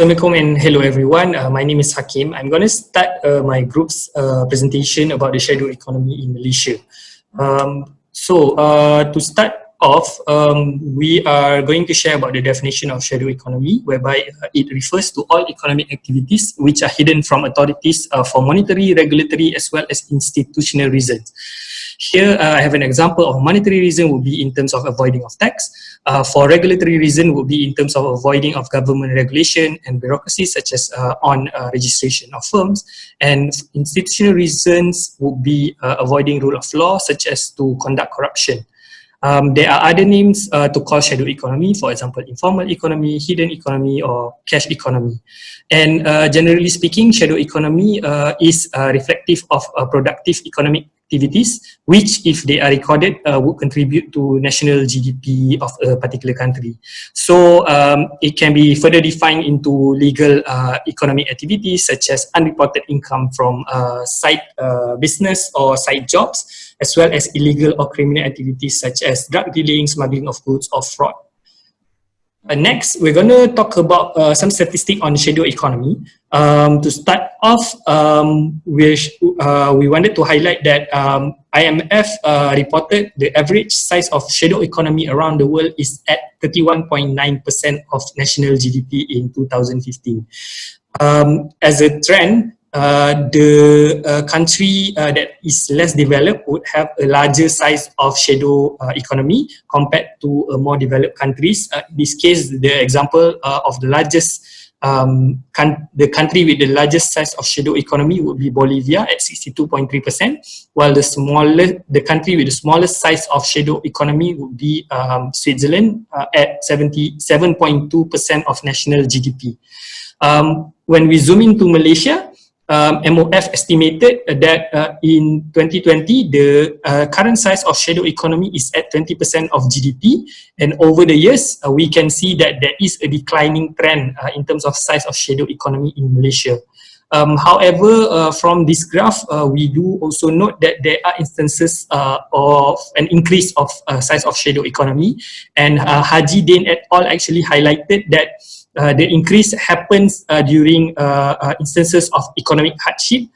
Assalamualaikum and hello everyone. My name is Hakim. I'm going to start my group's presentation about the shadow economy in Malaysia. To start off, we are going to share about the definition of shadow economy, whereby it refers to all economic activities which are hidden from authorities for monetary, regulatory as well as institutional reasons. Here, I have an example of monetary reason would be in terms of avoiding of tax. For regulatory reason would be in terms of avoiding of government regulation and bureaucracy such as on registration of firms. And institutional reasons would be avoiding rule of law such as to conduct corruption. There are other names to call shadow economy, for example, informal economy, hidden economy, or cash economy. And generally speaking, shadow economy is reflective of productive economic activities, which if they are recorded would contribute to national GDP of a particular country. So it can be further defined into legal economic activities such as unreported income from side business or side jobs, as well as illegal or criminal activities such as drug dealing, smuggling of goods, or fraud. Next, we're going to talk about some statistics on shadow economy. To start off, we wanted to highlight that IMF reported the average size of shadow economy around the world is at 31.9% of national GDP in 2015. As a trend, the country that is less developed would have a larger size of shadow economy compared to more developed countries. In this case, the example of the largest the country with the largest size of shadow economy would be Bolivia at 62.3%, while the country with the smallest size of shadow economy would be Switzerland at 77.2% of national GDP. When we zoom into Malaysia, MOF estimated that in 2020, the current size of shadow economy is at 20% of GDP. And over the years, we can see that there is a declining trend in terms of size of shadow economy in Malaysia. However, from this graph, we do also note that there are instances of an increase of size of shadow economy. And Haji Dane et al. Actually highlighted that the increase happens during instances of economic hardship,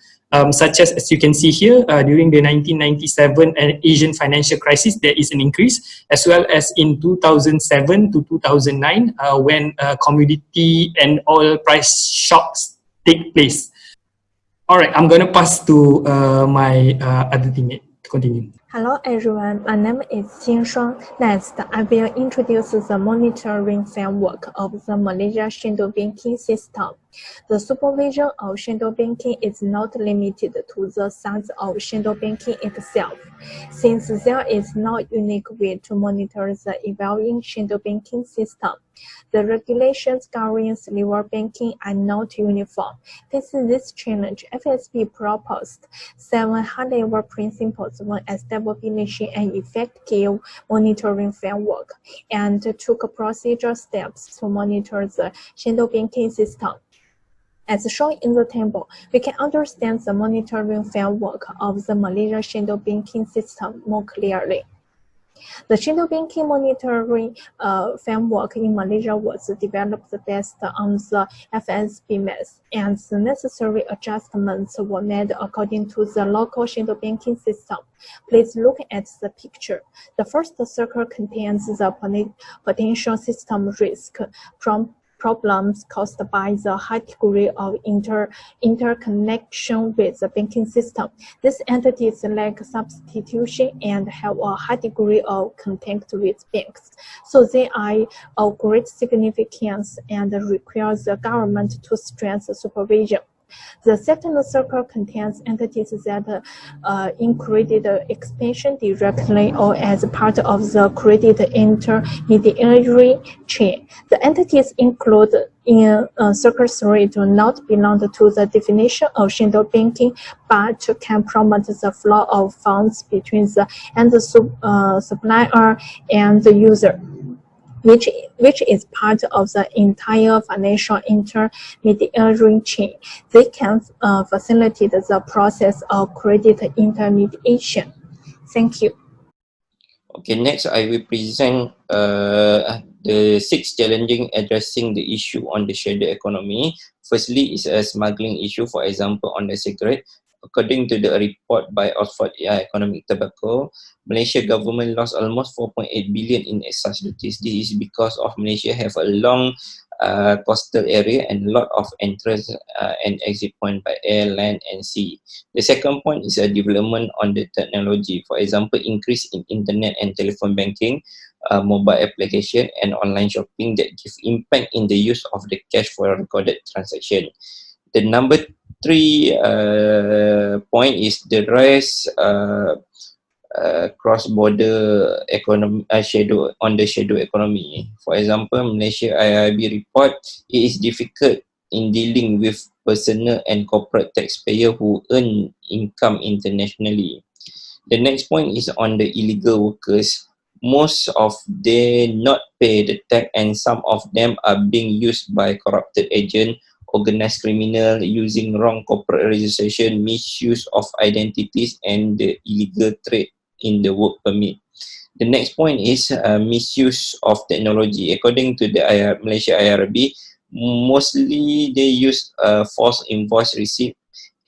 such as you can see here, during the 1997 Asian financial crisis, there is an increase, as well as in 2007 to 2009, when commodity and oil price shocks take place. All right, I'm going to pass to my other teammate to continue. Hello everyone, my name is Jin Shuang. Next, I will introduce the monitoring framework of the Malaysia shadow banking system. The supervision of shadow banking is not limited to the size of shadow banking itself, since there is no unique way to monitor the evolving shadow banking system. The regulations governing silver banking are not uniform. Facing this challenge, FSB proposed 7 high-level principles for establishing an effective monitoring framework and took procedural steps to monitor the shadow banking system. As shown in the table, we can understand the monitoring framework of the Malaysia shadow banking system more clearly. The shadow banking monitoring framework in Malaysia was developed based on the FSB math, and the necessary adjustments were made according to the local shadow banking system. Please look at the picture. The first circle contains the potential system risk from problems caused by the high degree of interconnection with the banking system. These entities lack substitution and have a high degree of contact with banks, so they are of great significance and require the government to strengthen supervision. The second circle contains entities that in credit expansion directly or as part of the credit intermediary chain. The entities included in Circle 3 do not belong to the definition of shadow banking, but can promote the flow of funds between the end supplier and the user, which is part of the entire financial intermediary chain. They can facilitate the process of credit intermediation. Thank you. Okay, next I will present The sixth challenging addressing the issue on the shadow economy. Firstly, is a smuggling issue, for example, on the cigarette. According to the report by Oxford Economic Tobacco, Malaysia government lost almost 4.8 billion in excise duties. This is because of Malaysia have a long coastal area and a lot of entrance and exit point by air, land and sea. The second point is a development on the technology. For example, increase in internet and telephone banking, mobile application and online shopping that give impact in the use of the cash for recorded transaction. The number three point is the rise cross-border economy shadow on the shadow economy. For example, Malaysia IIB report it is difficult in dealing with personal and corporate taxpayer who earn income internationally. The next point is on the illegal workers. Most of them not pay the tax and some of them are being used by corrupted agent, organized criminal using wrong corporate registration, misuse of identities and the illegal trade in the work permit. The next point is misuse of technology. According to the Malaysia IRB, mostly they use false invoice receipt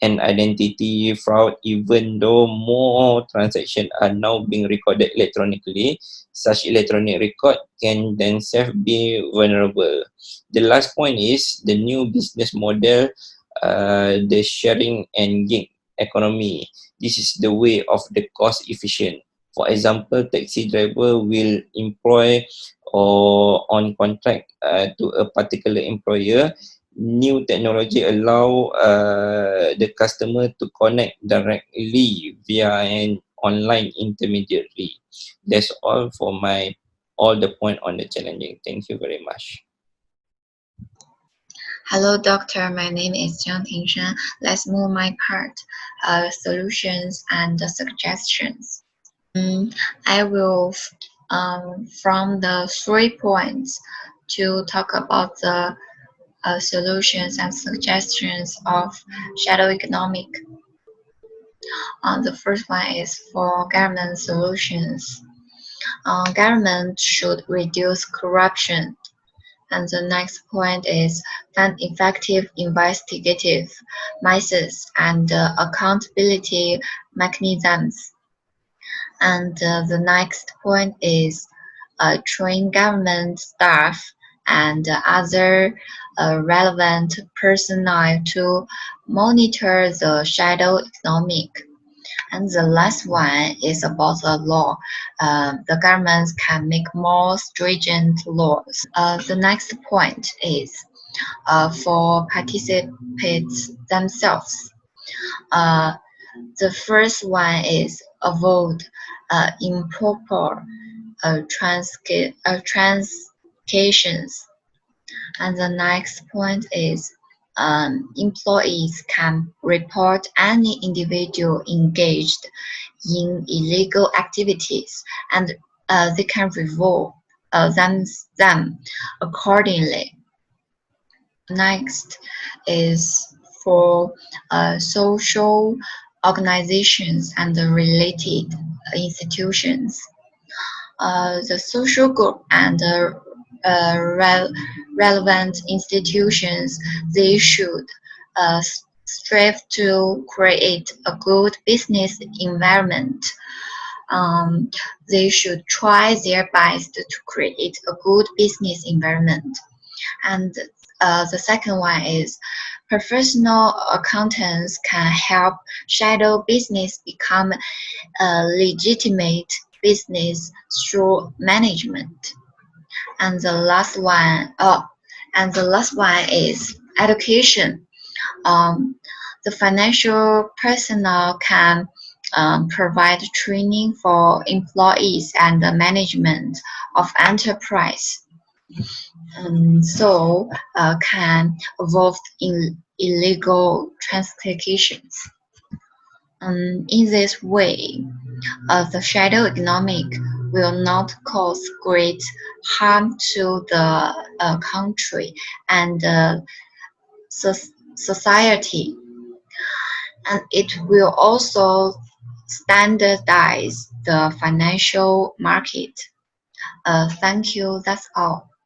and identity fraud, even though more transactions are now being recorded electronically. Such electronic record can themselves be vulnerable. The last point is the new business model, the sharing and gig economy. This is the way of the cost efficient. For example, taxi driver will employ or on contract to a particular employer. New technology allow the customer to connect directly via an online intermediary. That's all for all the point on the challenging. Thank you very much. Hello, doctor. My name is Jiang Tingshan. Let's move my part, solutions and suggestions. I will, from the 3 points, to talk about the solutions and suggestions of shadow economic. The first one is for government solutions. Government should reduce corruption. And the next point is find effective investigative methods and accountability mechanisms. And the next point is train government staff and other relevant personnel to monitor the shadow economic. And the last one is about the law. The governments can make more stringent laws. The next point is for participants themselves. The first one is avoid improper transactions. And the next point is employees can report any individual engaged in illegal activities and they can review them accordingly. Next is for social organizations and the related institutions. The social group and relevant institutions, they should strive to create a good business environment. They should try their best to create a good business environment. And the second one is professional accountants can help shadow business become a legitimate business through management. And the last one, is education. The financial personnel can provide training for employees and the management of enterprise. So can avoid illegal transactions. In this way, the shadow economic will not cause great harm to the country and society, and it will also standardize the financial market. Thank you. That's all.